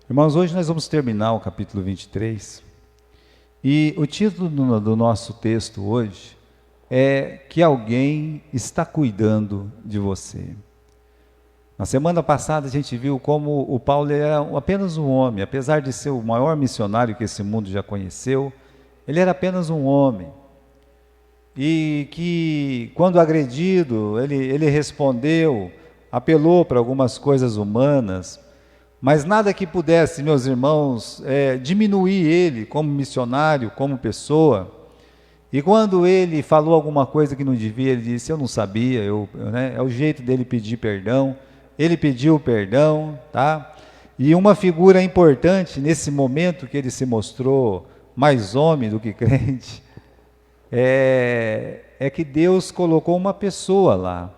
Irmãos, hoje nós vamos terminar o capítulo 23 e o título do nosso texto hoje é que alguém está cuidando de você. Na semana passada a gente viu como o Paulo era apenas um homem, apesar de ser o maior missionário que esse mundo já conheceu, ele era apenas um homem. E que quando agredido, ele respondeu, apelou para algumas coisas humanas, mas nada que pudesse, meus irmãos, diminuir ele como missionário, como pessoa. E quando ele falou alguma coisa que não devia, ele disse, eu não sabia, é o jeito dele pedir perdão. Ele pediu perdão, tá? E uma figura importante nesse momento que ele se mostrou mais homem do que crente, é que Deus colocou uma pessoa lá,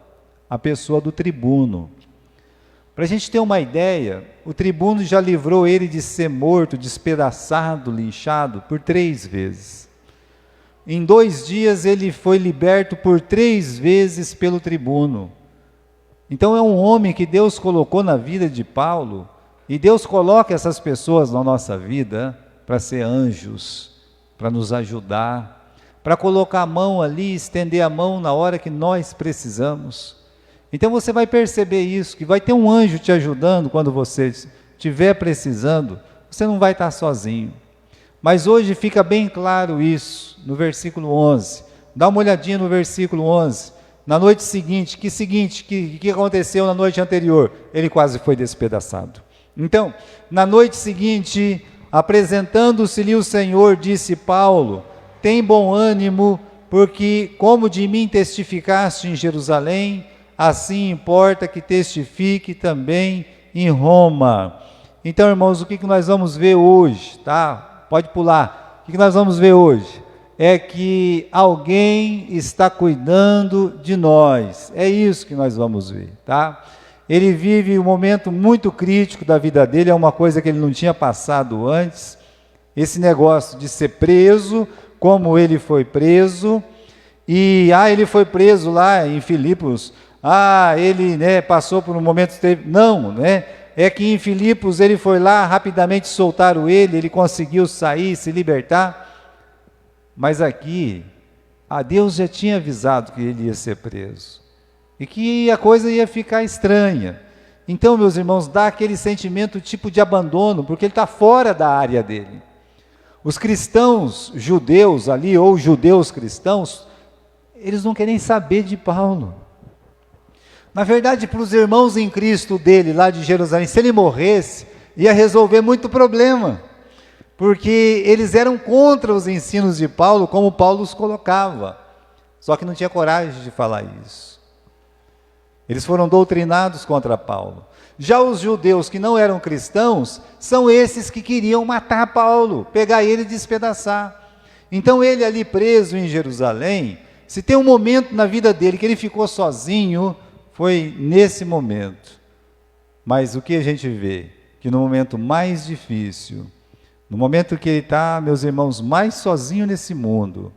a pessoa do tribuno. Para a gente ter uma ideia, o tribuno já livrou ele de ser morto, despedaçado, linchado por 3 vezes. Em 2 dias ele foi liberto por 3 vezes pelo tribuno. Então é um homem que Deus colocou na vida de Paulo, e Deus coloca essas pessoas na nossa vida para ser anjos, para nos ajudar, para colocar a mão ali, estender a mão na hora que nós precisamos. Então você vai perceber isso, que vai ter um anjo te ajudando quando você estiver precisando, você não vai estar sozinho. Mas hoje fica bem claro isso, no versículo 11. Dá uma olhadinha no versículo 11. Na noite seguinte, que aconteceu na noite anterior? Ele quase foi despedaçado. Então, na noite seguinte, apresentando-se-lhe o Senhor, disse Paulo, tem bom ânimo, porque como de mim testificaste em Jerusalém, assim importa que testifique também em Roma. Então, irmãos, o que nós vamos ver hoje, tá? Pode pular. O que nós vamos ver hoje? É que alguém está cuidando de nós. É isso que nós vamos ver, tá? Ele vive um momento muito crítico da vida dele, é uma coisa que ele não tinha passado antes. Esse negócio de ser preso, como ele foi preso. E, ele foi preso lá em Filipos. Ele, passou por um momento... Não, é que em Filipos ele foi lá, rapidamente soltaram ele conseguiu sair, se libertar. Mas aqui, Deus já tinha avisado que ele ia ser preso, e que a coisa ia ficar estranha. Então, meus irmãos, dá aquele sentimento tipo de abandono, porque ele está fora da área dele. Os cristãos judeus ali, ou judeus cristãos, eles não querem saber de Paulo. Na verdade, para os irmãos em Cristo dele, lá de Jerusalém, se ele morresse, ia resolver muito problema. Porque eles eram contra os ensinos de Paulo, como Paulo os colocava. Só que não tinha coragem de falar isso. Eles foram doutrinados contra Paulo. Já os judeus que não eram cristãos, são esses que queriam matar Paulo, pegar ele e despedaçar. Então ele ali preso em Jerusalém, se tem um momento na vida dele que ele ficou sozinho, foi nesse momento. Mas o que a gente vê? Que no momento mais difícil, no momento que ele está, meus irmãos, mais sozinho nesse mundo,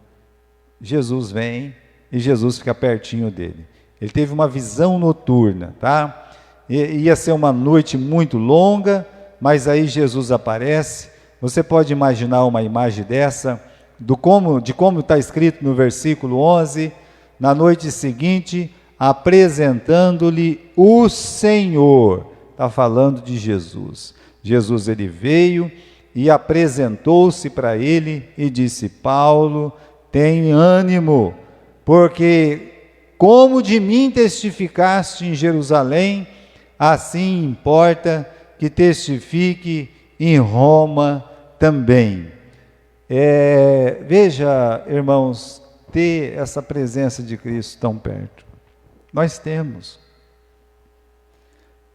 Jesus vem e Jesus fica pertinho dele. Ele teve uma visão noturna, tá? Ia ser uma noite muito longa, mas aí Jesus aparece. Você pode imaginar uma imagem dessa, de como está escrito no versículo 11, na noite seguinte, apresentando-lhe o Senhor. Está falando de Jesus. Jesus, ele veio e apresentou-se para ele e disse, Paulo, tem ânimo, porque como de mim testificaste em Jerusalém, assim importa que testifique em Roma também. Veja, irmãos, ter essa presença de Cristo tão perto. Nós temos.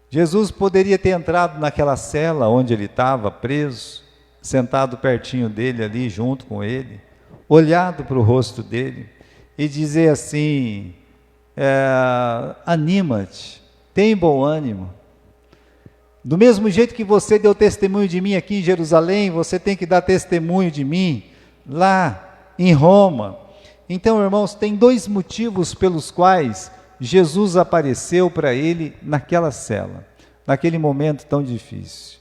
Jesus poderia ter entrado naquela cela onde ele estava preso, sentado pertinho dele ali, junto com ele, olhado para o rosto dele e dizer assim, anima-te, tem bom ânimo. Do mesmo jeito que você deu testemunho de mim aqui em Jerusalém, você tem que dar testemunho de mim lá em Roma. Então, irmãos, tem 2 motivos pelos quais Jesus apareceu para ele naquela cela, naquele momento tão difícil.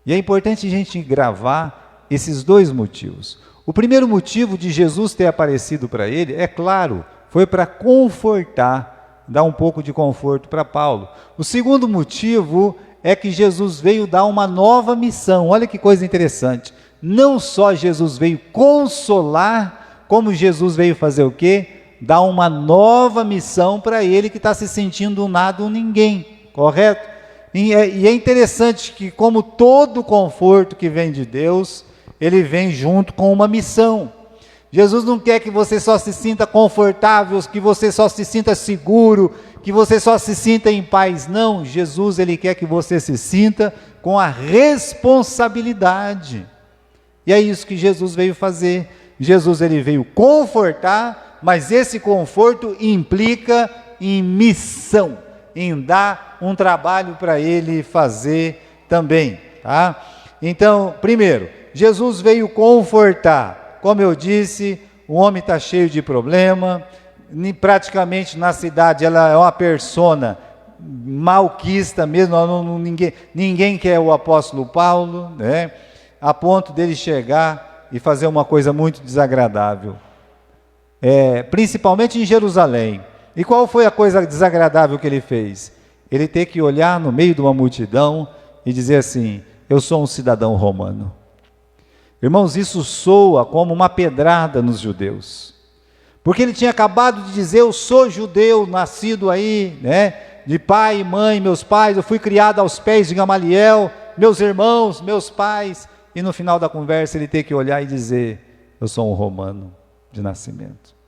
E é importante a gente gravar esses dois motivos. O primeiro motivo de Jesus ter aparecido para ele, é claro, foi para confortar, dar um pouco de conforto para Paulo. O segundo motivo é que Jesus veio dar uma nova missão. Olha que coisa interessante. Não só Jesus veio consolar, como Jesus veio fazer o quê? Dar uma nova missão para ele que está se sentindo um nada, um ninguém, correto? E é interessante que, como todo conforto que vem de Deus, ele vem junto com uma missão. Jesus não quer que você só se sinta confortável, que você só se sinta seguro, que você só se sinta em paz. Não, Jesus, ele quer que você se sinta com a responsabilidade. E é isso que Jesus veio fazer. Jesus, ele veio confortar, mas esse conforto implica em missão, em dar um trabalho para ele fazer também, tá? Então, primeiro, Jesus veio confortar. Como eu disse, o homem está cheio de problema, praticamente na cidade ela é uma persona malquista mesmo, ninguém quer o apóstolo Paulo, né? A ponto dele chegar e fazer uma coisa muito desagradável, principalmente em Jerusalém. E qual foi a coisa desagradável que ele fez? Ele ter que olhar no meio de uma multidão e dizer assim: eu sou um cidadão romano. Irmãos, isso soa como uma pedrada nos judeus, porque ele tinha acabado de dizer: eu sou judeu, nascido aí, né, de pai e mãe, meus pais, eu fui criado aos pés de Gamaliel, meus irmãos, meus pais, e no final da conversa ele tem que olhar e dizer: eu sou um romano de nascimento.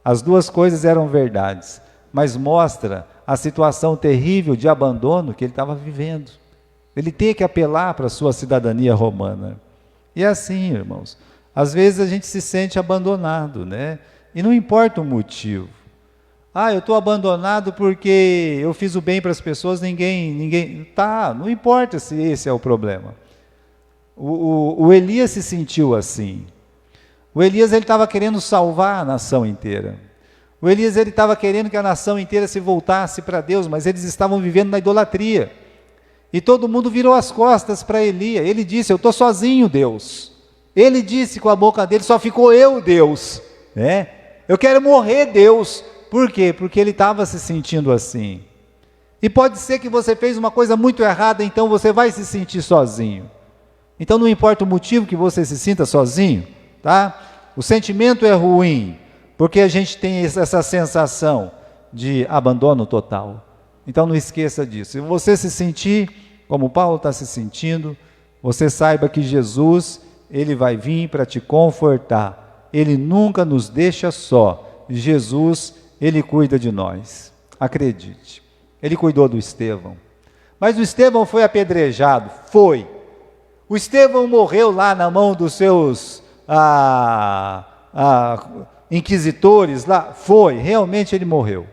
As duas coisas eram verdades, mas mostra a situação terrível de abandono que ele estava vivendo. Ele tem que apelar para a sua cidadania romana. E é assim, irmãos, às vezes a gente se sente abandonado, né? E não importa o motivo. Eu estou abandonado porque eu fiz o bem para as pessoas, ninguém... Tá, não importa se esse é o problema. O Elias se sentiu assim. O Elias, ele estava querendo salvar a nação inteira. O Elias, ele estava querendo que a nação inteira se voltasse para Deus, mas eles estavam vivendo na idolatria. E todo mundo virou as costas para Elias. Ele disse: eu estou sozinho, Deus. Ele disse com a boca dele: só ficou eu, Deus, né? Eu quero morrer, Deus. Por quê? Porque ele estava se sentindo assim. E pode ser que você fez uma coisa muito errada, então você vai se sentir sozinho. Então não importa o motivo que você se sinta sozinho, tá? O sentimento é ruim, porque a gente tem essa sensação de abandono total. Então não esqueça disso. Se você se sentir como Paulo está se sentindo, você saiba que Jesus, ele vai vir para te confortar. Ele nunca nos deixa só. Jesus, ele cuida de nós. Acredite. Ele cuidou do Estevão. Mas o Estevão foi apedrejado? Foi. O Estevão morreu lá na mão dos seus inquisitores lá? Foi. Realmente ele morreu.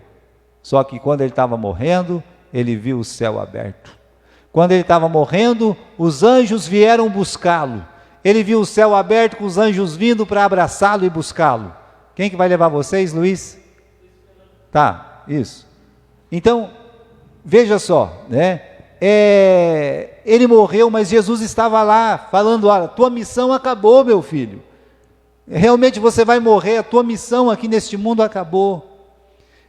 Só que quando ele estava morrendo, ele viu o céu aberto. Quando ele estava morrendo, os anjos vieram buscá-lo. Ele viu o céu aberto com os anjos vindo para abraçá-lo e buscá-lo. Quem que vai levar vocês, Luiz? Tá, isso. Então, veja só, né? Ele morreu, mas Jesus estava lá, falando: olha, tua missão acabou, meu filho. Realmente você vai morrer, a tua missão aqui neste mundo acabou.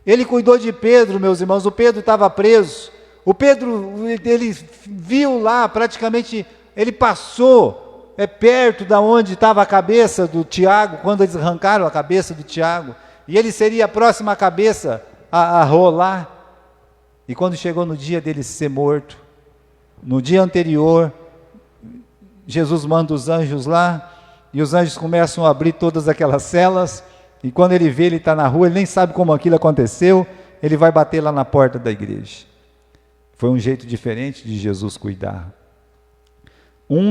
Ele cuidou de Pedro, meus irmãos. O Pedro estava preso. O Pedro, ele viu lá, praticamente, ele passou perto da onde estava a cabeça do Tiago, quando eles arrancaram a cabeça do Tiago, e ele seria a próxima cabeça a rolar. E quando chegou no dia dele ser morto, no dia anterior, Jesus manda os anjos lá, e os anjos começam a abrir todas aquelas celas, e quando ele vê, ele está na rua, ele nem sabe como aquilo aconteceu, ele vai bater lá na porta da igreja. Foi um jeito diferente de Jesus cuidar.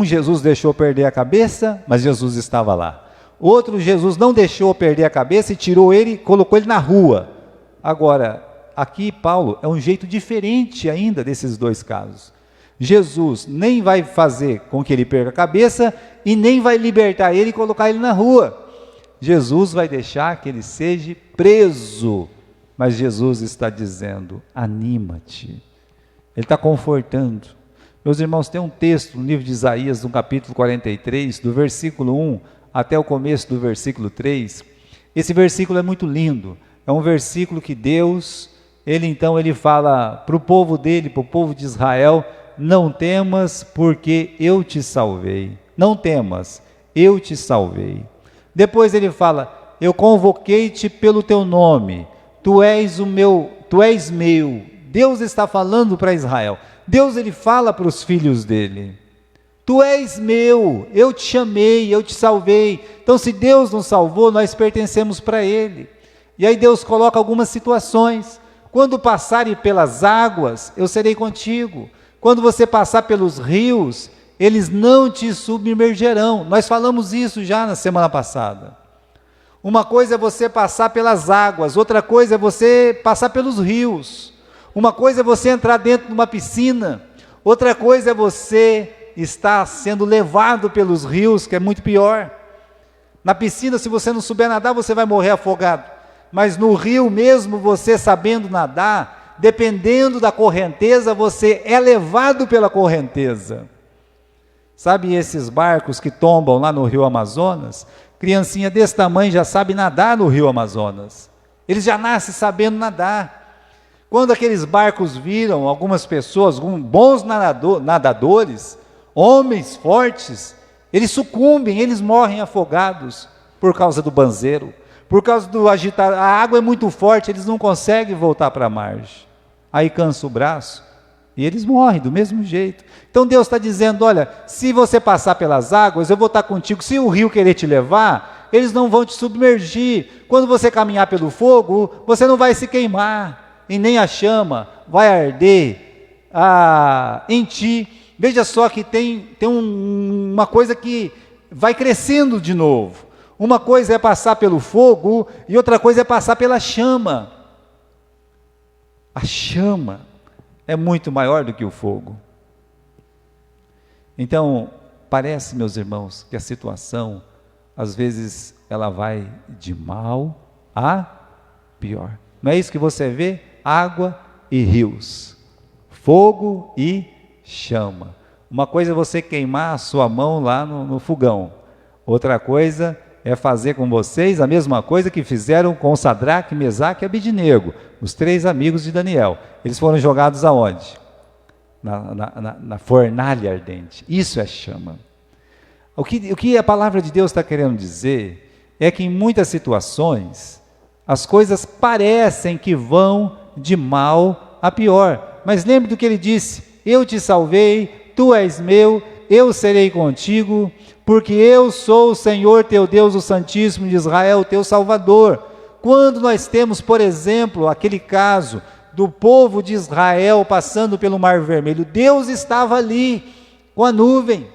Jesus deixou perder a cabeça, mas Jesus estava lá. Outro, Jesus não deixou perder a cabeça e tirou ele, colocou ele na rua. Agora, aqui Paulo é um jeito diferente ainda desses dois casos. Jesus nem vai fazer com que ele perca a cabeça e nem vai libertar ele e colocar ele na rua. Jesus vai deixar que ele seja preso, mas Jesus está dizendo: anima-te. Ele está confortando. Meus irmãos, tem um texto no livro de Isaías, no capítulo 43, do versículo 1 até o começo do versículo 3. Esse versículo é muito lindo. É um versículo que Deus, ele fala para o povo dele, para o povo de Israel: não temas, porque eu te salvei. Não temas, eu te salvei. Depois ele fala: eu convoquei-te pelo teu nome, tu és meu. Deus está falando para Israel. Deus, ele fala para os filhos dele: tu és meu, eu te chamei, eu te salvei. Então, se Deus nos salvou, nós pertencemos para ele. E aí Deus coloca algumas situações: quando passarem pelas águas, eu serei contigo. Quando você passar pelos rios, eles não te submergerão. Nós falamos isso já na semana passada. Uma coisa é você passar pelas águas, outra coisa é você passar pelos rios. Uma coisa é você entrar dentro de uma piscina, outra coisa é você estar sendo levado pelos rios, que é muito pior. Na piscina, se você não souber nadar, você vai morrer afogado. Mas no rio mesmo, você sabendo nadar, dependendo da correnteza, você é levado pela correnteza. Sabe esses barcos que tombam lá no rio Amazonas? Criancinha desse tamanho já sabe nadar no rio Amazonas. Eles já nascem sabendo nadar. Quando aqueles barcos viram algumas pessoas, bons nadadores, homens fortes, eles sucumbem, eles morrem afogados por causa do banzeiro, por causa do agitar. A água é muito forte, eles não conseguem voltar para a margem. Aí cansa o braço e eles morrem do mesmo jeito. Então Deus está dizendo: olha, se você passar pelas águas, eu vou estar contigo. Se o rio querer te levar, eles não vão te submergir. Quando você caminhar pelo fogo, você não vai se queimar, e nem a chama vai arder em ti. Veja só que tem uma coisa que vai crescendo de novo. Uma coisa é passar pelo fogo e outra coisa é passar pela chama. A chama é muito maior do que o fogo. Então, parece, meus irmãos, que a situação, às vezes, ela vai de mal a pior. Não é isso que você vê? Água e rios, fogo e chama. Uma coisa é você queimar a sua mão lá no fogão, outra coisa é fazer com vocês a mesma coisa que fizeram com Sadraque, Mesaque e Abidnego, os 3 amigos de Daniel. Eles foram jogados aonde? Na fornalha ardente. Isso é chama. O que a palavra de Deus está querendo dizer é que em muitas situações as coisas parecem que vão de mal a pior, mas lembre do que ele disse: eu te salvei, tu és meu, eu serei contigo, porque eu sou o Senhor teu Deus, o Santíssimo de Israel, teu Salvador. Quando nós temos, por exemplo, aquele caso do povo de Israel passando pelo Mar Vermelho, Deus estava ali com a nuvem.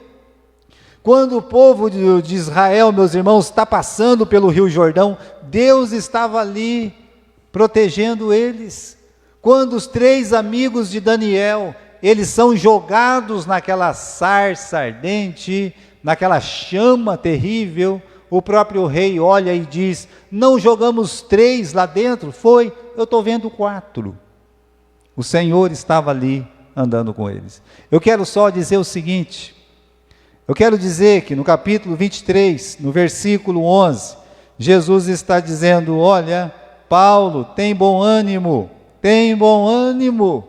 Quando o povo de Israel, meus irmãos, está passando pelo Rio Jordão, Deus estava ali protegendo eles. Quando os 3 amigos de Daniel, eles são jogados naquela sarça ardente, naquela chama terrível, o próprio rei olha e diz: não jogamos 3 lá dentro? Foi, eu estou vendo 4. O Senhor estava ali andando com eles. Eu quero só dizer o seguinte: eu quero dizer que no capítulo 23, no versículo 11, Jesus está dizendo: olha, Paulo, tem bom ânimo, tem bom ânimo.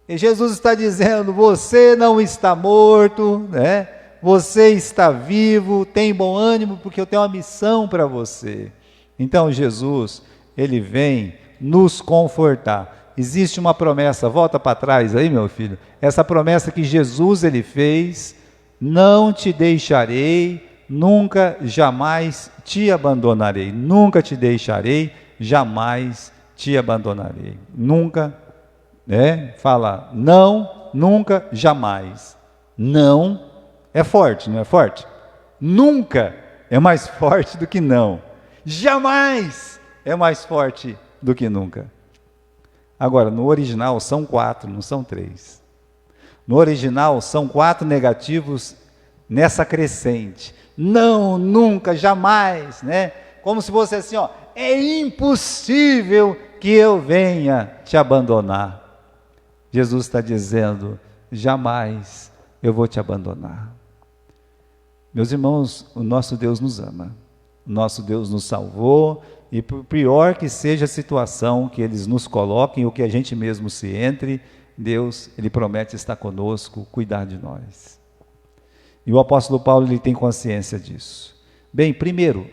E Jesus está dizendo: você não está morto, né? Você está vivo, tem bom ânimo, porque eu tenho uma missão para você. Então Jesus, ele vem nos confortar. Existe uma promessa, volta para trás aí, meu filho, essa promessa que Jesus ele fez: não te deixarei, nunca, jamais te abandonarei. Nunca te deixarei, jamais te abandonarei. Nunca, fala não, nunca, jamais. Não é forte, não é forte? Nunca é mais forte do que não. Jamais é mais forte do que nunca. Agora, no original são 4, não são 3. No original são 4 negativos nessa crescente. Não, nunca, jamais, né? Como se fosse assim, ó, é impossível que eu venha te abandonar. Jesus está dizendo: jamais eu vou te abandonar. Meus irmãos, o nosso Deus nos ama, o nosso Deus nos salvou, e por pior que seja a situação que eles nos coloquem, ou que a gente mesmo se entre, Deus, Ele promete estar conosco, cuidar de nós. E o apóstolo Paulo, ele tem consciência disso. Bem, primeiro,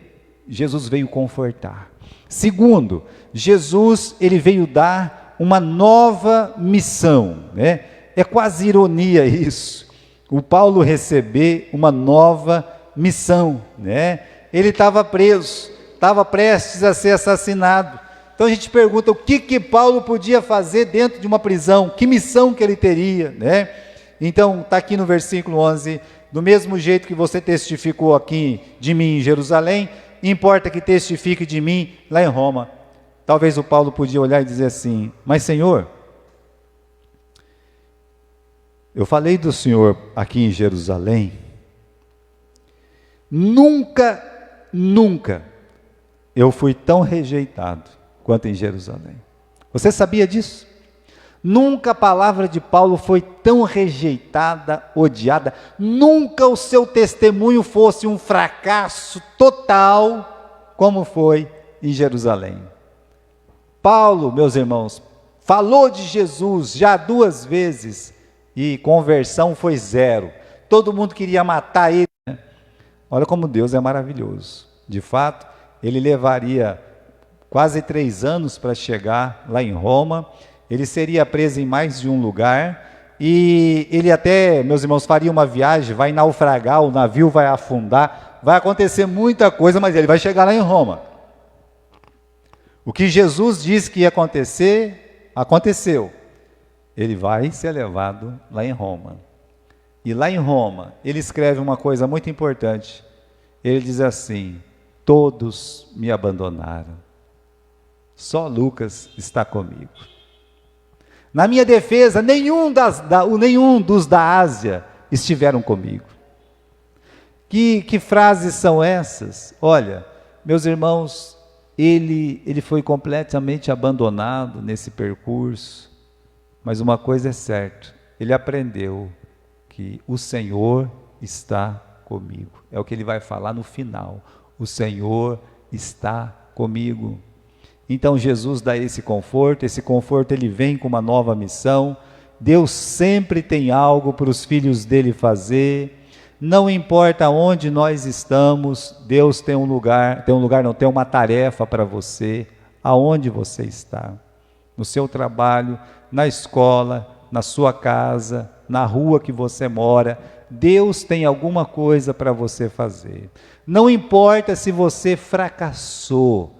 Jesus veio confortar. Segundo, Jesus, ele veio dar uma nova missão, né? É quase ironia isso, o Paulo receber uma nova missão, né? Ele estava preso, estava prestes a ser assassinado. Então a gente pergunta, o que Paulo podia fazer dentro de uma prisão? Que missão que ele teria, né? Então está aqui no versículo 11, do mesmo jeito que você testificou aqui de mim em Jerusalém, importa que testifique de mim lá em Roma. Talvez o Paulo podia olhar e dizer assim, mas Senhor, eu falei do Senhor aqui em Jerusalém, nunca eu fui tão rejeitado quanto em Jerusalém. Você sabia disso? Nunca a palavra de Paulo foi tão rejeitada, odiada, nunca o seu testemunho fosse um fracasso total, como foi em Jerusalém. Paulo, meus irmãos, falou de Jesus já 2 vezes, e conversão foi 0, todo mundo queria matar ele, né? Olha como Deus é maravilhoso, de fato, ele levaria quase 3 anos para chegar lá em Roma, ele seria preso em mais de um lugar, e ele até, meus irmãos, faria uma viagem, vai naufragar, o navio vai afundar, vai acontecer muita coisa, mas ele vai chegar lá em Roma. O que Jesus disse que ia acontecer, aconteceu. Ele vai ser levado lá em Roma. E lá em Roma, ele escreve uma coisa muito importante. Ele diz assim, todos me abandonaram, só Lucas está comigo. Na minha defesa, nenhum dos da Ásia estiveram comigo. Que frases são essas? Olha, meus irmãos, ele foi completamente abandonado nesse percurso, mas uma coisa é certa, ele aprendeu que o Senhor está comigo. É o que ele vai falar no final, o Senhor está comigo. Então Jesus dá esse conforto ele vem com uma nova missão. Deus sempre tem algo para os filhos dele fazer, não importa onde nós estamos, Deus tem uma tarefa para você, aonde você está, no seu trabalho, na escola, na sua casa, na rua que você mora, Deus tem alguma coisa para você fazer. Não importa se você fracassou,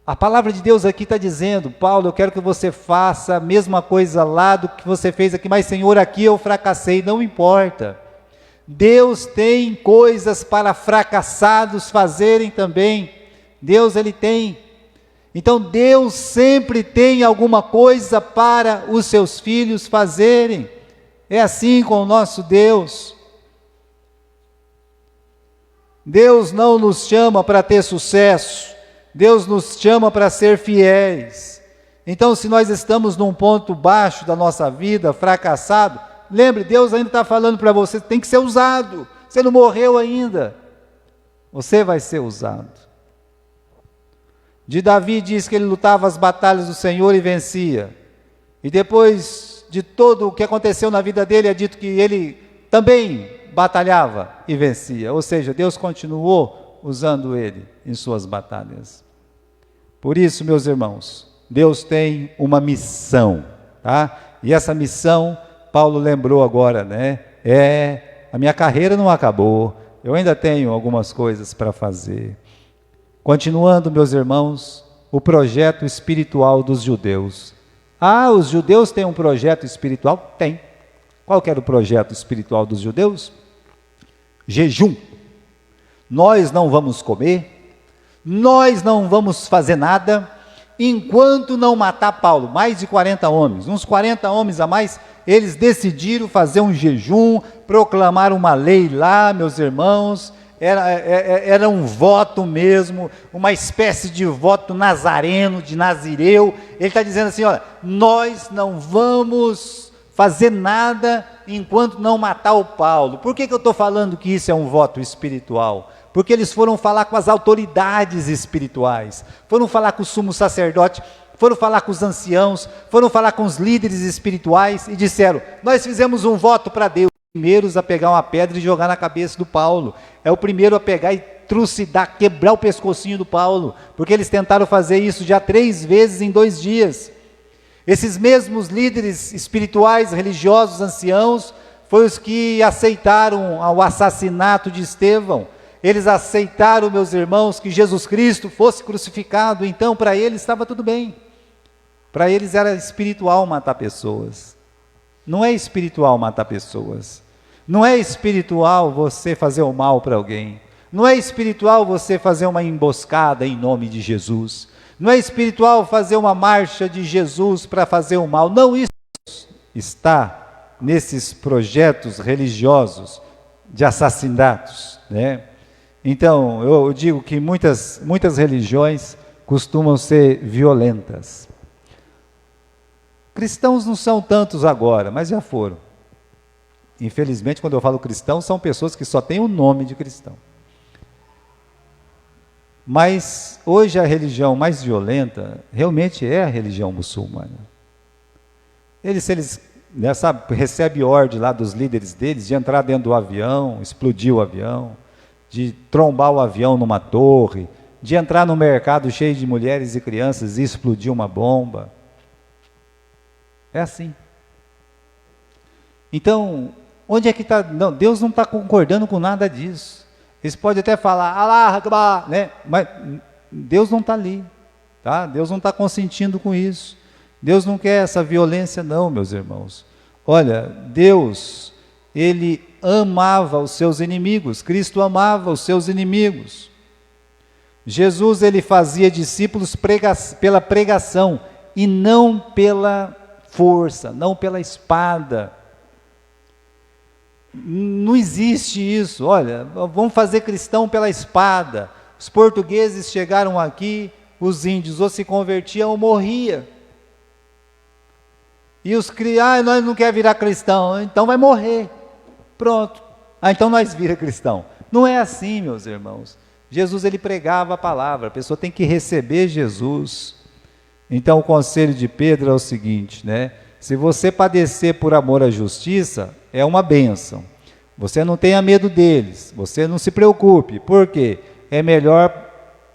a palavra de Deus aqui está dizendo, Paulo, eu quero que você faça a mesma coisa lá do que você fez aqui, mas Senhor, aqui eu fracassei, não importa. Deus tem coisas para fracassados fazerem também, Deus ele tem. Então Deus sempre tem alguma coisa para os seus filhos fazerem, é assim com o nosso Deus. Deus não nos chama para ter sucesso, Deus nos chama para ser fiéis. Então se nós estamos num ponto baixo da nossa vida, fracassado, lembre, Deus ainda está falando para você, tem que ser usado, você não morreu ainda, você vai ser usado. De Davi diz que ele lutava as batalhas do Senhor e vencia, e depois de todo o que aconteceu na vida dele, é dito que ele também batalhava e vencia, ou seja, Deus continuou usando ele em suas batalhas. Por isso, meus irmãos, Deus tem uma missão, tá? E essa missão, Paulo lembrou agora, né? A minha carreira não acabou, eu ainda tenho algumas coisas para fazer. Continuando, meus irmãos, o projeto espiritual dos judeus. Ah, os judeus têm um projeto espiritual? Tem. Qual que era o projeto espiritual dos judeus? Jejum. Nós não vamos comer, nós não vamos fazer nada, enquanto não matar Paulo. Mais de 40 homens, uns 40 homens a mais, eles decidiram fazer um jejum, proclamar uma lei lá, meus irmãos. Era um voto mesmo, uma espécie de voto nazareno, de nazireu. Ele está dizendo assim, olha, nós não vamos fazer nada enquanto não matar o Paulo. Por que eu estou falando que isso é um voto espiritual? Porque eles foram falar com as autoridades espirituais, foram falar com o sumo sacerdote, foram falar com os anciãos, foram falar com os líderes espirituais e disseram: nós fizemos um voto para Deus. Primeiros a pegar uma pedra e jogar na cabeça do Paulo. É o primeiro a pegar e trucidar, quebrar o pescocinho do Paulo, porque eles tentaram fazer isso já 3 vezes em 2 dias. Esses mesmos líderes espirituais, religiosos, anciãos, foram os que aceitaram o assassinato de Estevão. Eles aceitaram, meus irmãos, que Jesus Cristo fosse crucificado. Então para eles estava tudo bem. Para eles era espiritual matar pessoas. Não é espiritual matar pessoas. Não é espiritual você fazer o mal para alguém. Não é espiritual você fazer uma emboscada em nome de Jesus. Não é espiritual fazer uma marcha de Jesus para fazer o mal. Não, isso está nesses projetos religiosos de assassinatos, né? Então, eu digo que muitas religiões costumam ser violentas. Cristãos não são tantos agora, mas já foram. Infelizmente, quando eu falo cristão, são pessoas que só têm o nome de cristão. Mas hoje a religião mais violenta realmente é a religião muçulmana. Eles né, sabe, recebem ordem lá dos líderes deles de entrar dentro do avião, explodir o avião, de trombar o avião numa torre, de entrar no mercado cheio de mulheres e crianças e explodir uma bomba. É assim. Então, onde é que está? Não, Deus não está concordando com nada disso. Eles podem até falar, Allah Akbar, né? Mas Deus não está ali, tá? Deus não está consentindo com isso. Deus não quer essa violência não, meus irmãos. Olha, Deus, Ele amava os seus inimigos, Cristo amava os seus inimigos. Jesus, Ele fazia discípulos pela pregação e não pela força, não pela espada. Não existe isso. Olha, vamos fazer cristão pela espada. Os portugueses chegaram aqui, os índios ou se convertiam ou morriam. E os criados, nós não queremos virar cristão, então vai morrer. Pronto. Então nós vira cristão. Não é assim, meus irmãos. Jesus, ele pregava a palavra, a pessoa tem que receber Jesus. Então o conselho de Pedro é o seguinte, né? Se você padecer por amor à justiça, é uma bênção. Você não tenha medo deles, você não se preocupe. Por quê? É melhor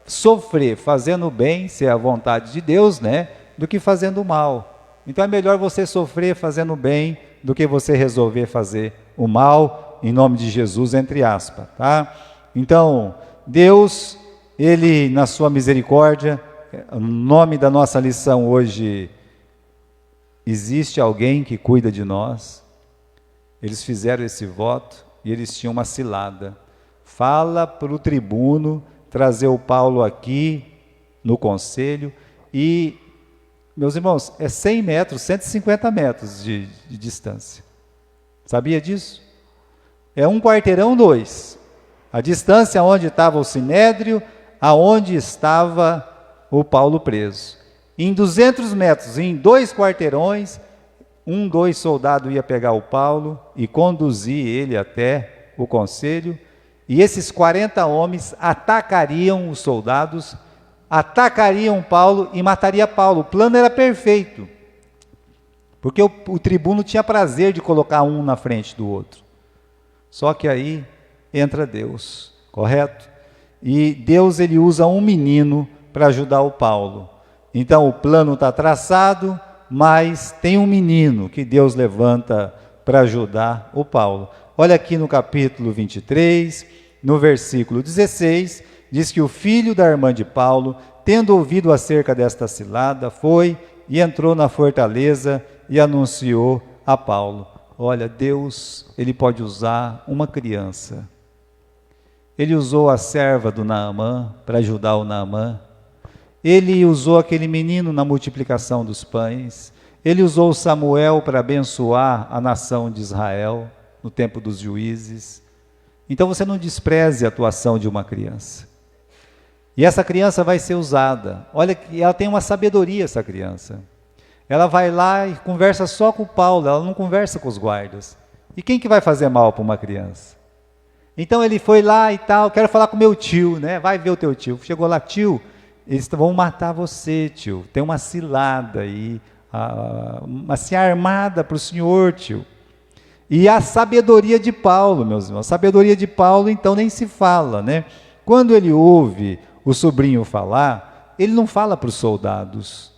sofrer fazendo o bem, se é a vontade de Deus, né? Do que fazendo o mal. Então é melhor você sofrer fazendo o bem do que você resolver fazer o mal, em nome de Jesus, entre aspas, tá? Então, Deus, Ele, na sua misericórdia, o nome da nossa lição hoje, existe alguém que cuida de nós. Eles fizeram esse voto e eles tinham uma cilada. Fala para o tribuno trazer o Paulo aqui no conselho e, meus irmãos, é 100 metros, 150 metros de distância. Sabia disso? É 1 quarteirão, 2. A distância onde estava o sinédrio, aonde estava o Paulo preso. Em 200 metros, em 2 quarteirões, 2 soldados ia pegar o Paulo e conduzir ele até o conselho, e esses 40 homens atacariam os soldados, atacariam Paulo e mataria Paulo. O plano era perfeito, porque o tribuno tinha prazer de colocar um na frente do outro. Só que aí entra Deus, correto? E Deus, ele usa um menino para ajudar o Paulo. Então o plano está traçado, mas tem um menino que Deus levanta para ajudar o Paulo. Olha aqui no capítulo 23, no versículo 16, diz que o filho da irmã de Paulo, tendo ouvido acerca desta cilada, foi e entrou na fortaleza e anunciou a Paulo. Olha, Deus, ele pode usar uma criança. Ele usou a serva do Naamã para ajudar o Naamã. Ele usou aquele menino na multiplicação dos pães. Ele usou Samuel para abençoar a nação de Israel no tempo dos juízes. Então você não despreze a atuação de uma criança. E essa criança vai ser usada. Olha que ela tem uma sabedoria, essa criança. Ela vai lá e conversa só com Paulo, ela não conversa com os guardas. E quem que vai fazer mal para uma criança? Então ele foi lá e tal, quero falar com meu tio, né? Vai ver o teu tio. Chegou lá, tio, eles vão matar você, tio. Tem uma cilada aí, assim, armada para o senhor, tio. E a sabedoria de Paulo, meus irmãos, a sabedoria de Paulo, então, nem se fala, né? Quando ele ouve o sobrinho falar, ele não fala para os soldados.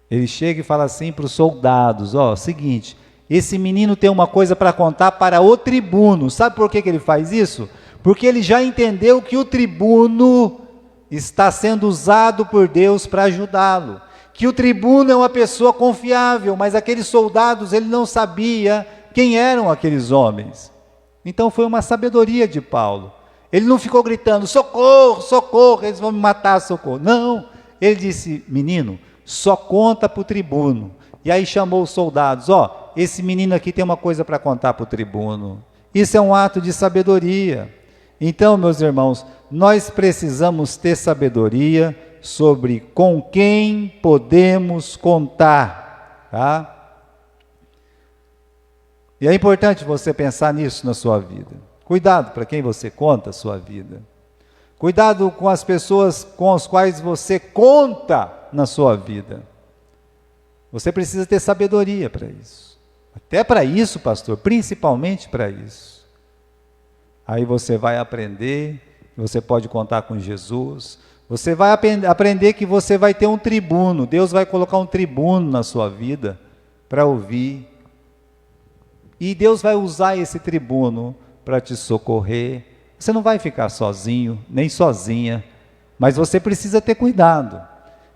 Ele chega e fala assim para os soldados, ó, seguinte, esse menino tem uma coisa para contar para o tribuno. Sabe por que ele faz isso? Porque ele já entendeu que o tribuno está sendo usado por Deus para ajudá-lo. Que o tribuno é uma pessoa confiável, mas aqueles soldados, ele não sabia quem eram aqueles homens. Então foi uma sabedoria de Paulo. Ele não ficou gritando, socorro, socorro, eles vão me matar, socorro. Não, ele disse, menino, só conta para o tribuno. E aí chamou os soldados, ó, esse menino aqui tem uma coisa para contar para o tribuno. Isso é um ato de sabedoria. Então, meus irmãos, nós precisamos ter sabedoria sobre com quem podemos contar, tá? E é importante você pensar nisso na sua vida. Cuidado para quem você conta a sua vida. Cuidado com as pessoas com as quais você conta na sua vida. Você precisa ter sabedoria para isso. Até para isso, pastor, principalmente para isso. Aí você vai aprender, você pode contar com Jesus. Você vai aprender que você vai ter um tribuno. Deus vai colocar um tribuno na sua vida para ouvir. E Deus vai usar esse tribuno para te socorrer. Você não vai ficar sozinho, nem sozinha. Mas você precisa ter cuidado.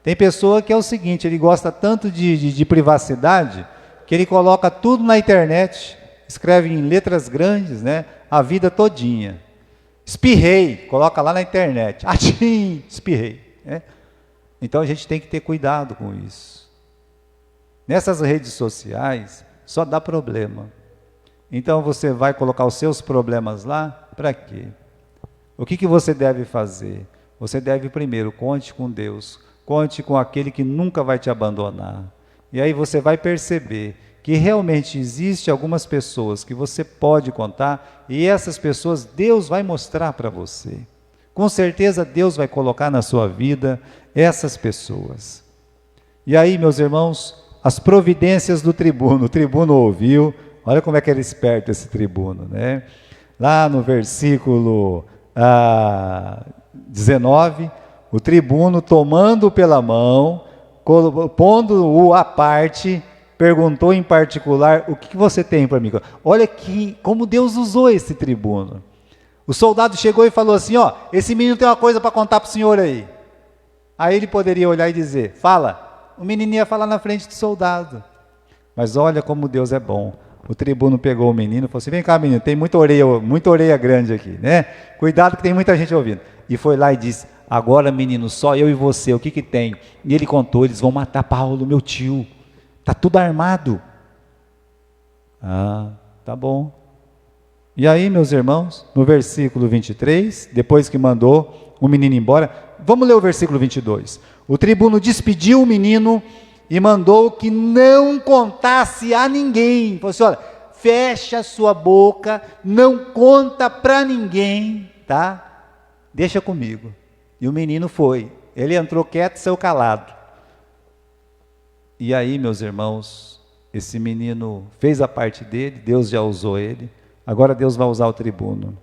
Tem pessoa que é o seguinte, ele gosta tanto de privacidade, que ele coloca tudo na internet, escreve em letras grandes, né, a vida todinha. Espirrei, coloca lá na internet. Atchim, espirrei. Né? Então a gente tem que ter cuidado com isso. Nessas redes sociais, só dá problema. Então você vai colocar os seus problemas lá, para quê? O que você deve fazer? Você deve primeiro, conte com Deus, conte com aquele que nunca vai te abandonar. E aí você vai perceber que realmente existe algumas pessoas que você pode contar, e essas pessoas Deus vai mostrar para você. Com certeza Deus vai colocar na sua vida essas pessoas. E aí, meus irmãos, as providências do tribuno. O tribuno ouviu, olha como é que ele é esperto esse tribuno, né? Lá no versículo 19, o tribuno tomando-o pela mão, pondo-o à parte, perguntou em particular, o que você tem para mim? Olha como Deus usou esse tribuno. O soldado chegou e falou assim, ó, esse menino tem uma coisa para contar para o senhor aí. Aí ele poderia olhar e dizer, fala. O menino ia falar na frente do soldado. Mas olha como Deus é bom. O tribuno pegou o menino e falou assim, vem cá menino, tem muita orelha grande aqui, né? Cuidado que tem muita gente ouvindo. E foi lá e disse, agora menino, só eu e você, o que tem? E ele contou, eles vão matar Paulo, meu tio. Está tudo armado. Ah, tá bom. E aí, meus irmãos, no versículo 23, depois que mandou o menino embora, vamos ler o versículo 22. O tribuno despediu o menino e mandou que não contasse a ninguém. Falou assim, olha, fecha a sua boca, não conta para ninguém, tá? Deixa comigo. E o menino foi. Ele entrou quieto e saiu calado. E aí, meus irmãos, esse menino fez a parte dele, Deus já usou ele, agora Deus vai usar o tribuno.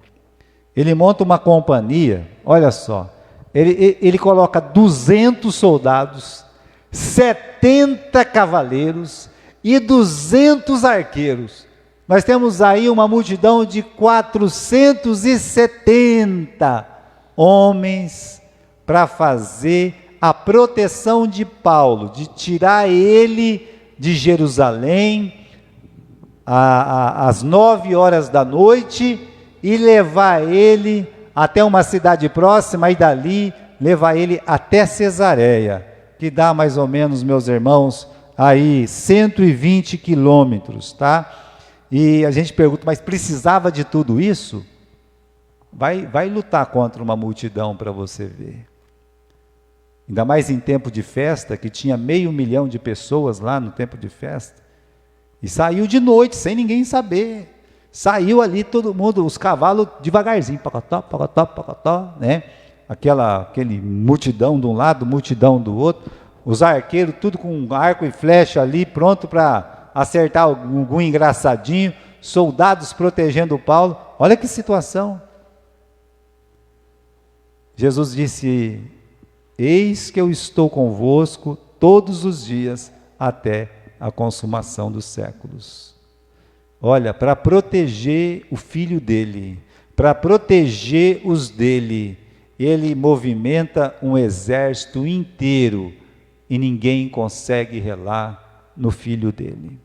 Ele monta uma companhia, olha só, ele coloca 200 soldados, 70 cavaleiros e 200 arqueiros. Nós temos aí uma multidão de 470 homens para fazer a proteção de Paulo, de tirar ele de Jerusalém às 9 horas da noite e levar ele até uma cidade próxima e dali levar ele até Cesareia, que dá mais ou menos, meus irmãos, aí 120 quilômetros, tá? E a gente pergunta, mas precisava de tudo isso? Vai lutar contra uma multidão para você ver. ainda mais em tempo de festa, que tinha 500.000 de pessoas lá no tempo de festa, e saiu de noite, sem ninguém saber. Saiu ali todo mundo, os cavalos devagarzinho, pacotó, pacotó, pacotó, né? Aquele multidão de um lado, multidão do outro, os arqueiros tudo com arco e flecha ali, pronto para acertar algum engraçadinho, soldados protegendo Paulo. Olha que situação. Jesus disse: eis que eu estou convosco todos os dias até a consumação dos séculos. Olha, para proteger o filho dele, para proteger os dele, ele movimenta um exército inteiro e ninguém consegue relar no filho dele.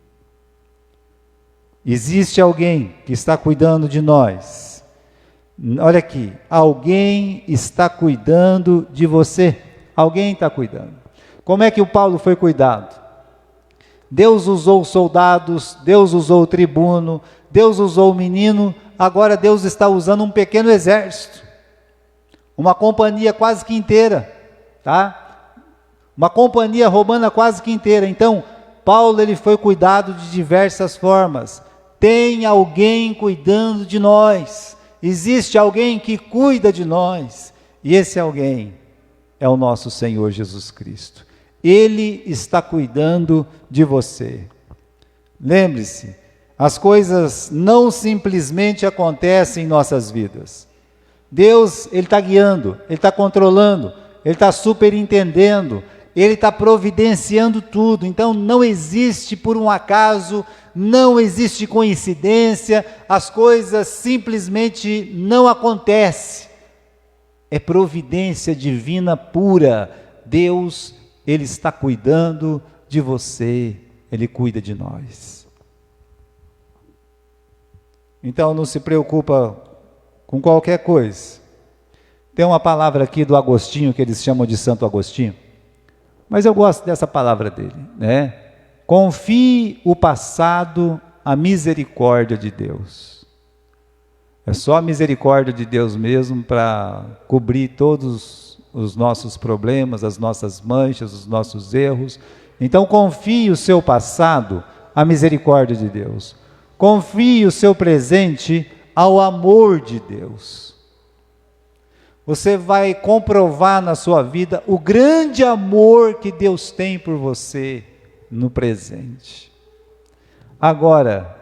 Existe alguém que está cuidando de nós. Olha aqui, alguém está cuidando de você. Alguém está cuidando. Como é que o Paulo foi cuidado? Deus usou soldados, Deus usou o tribuno, Deus usou o menino, agora Deus está usando um pequeno exército, uma companhia quase que inteira, tá? Uma companhia romana quase que inteira. Então, Paulo ele foi cuidado de diversas formas. Tem alguém cuidando de nós, existe alguém que cuida de nós, e esse alguém é o nosso Senhor Jesus Cristo. Ele está cuidando de você. Lembre-se, as coisas não simplesmente acontecem em nossas vidas. Deus, Ele está guiando, Ele está controlando, Ele está superintendendo, Ele está providenciando tudo. Então não existe por um acaso, não existe coincidência, as coisas simplesmente não acontecem. É providência divina pura. Deus, Ele está cuidando de você, Ele cuida de nós. Então não se preocupa com qualquer coisa. Tem uma palavra aqui do Agostinho, que eles chamam de Santo Agostinho, mas eu gosto dessa palavra dele, né? Confie o passado à misericórdia de Deus. É só a misericórdia de Deus mesmo para cobrir todos os nossos problemas, as nossas manchas, os nossos erros. Então confie o seu passado à misericórdia de Deus. Confie o seu presente ao amor de Deus. Você vai comprovar na sua vida o grande amor que Deus tem por você no presente. Agora,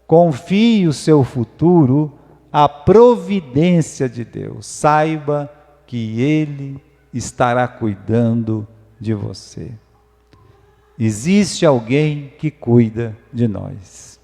confie o seu futuro à providência de Deus. Saiba que Ele estará cuidando de você. Existe alguém que cuida de nós.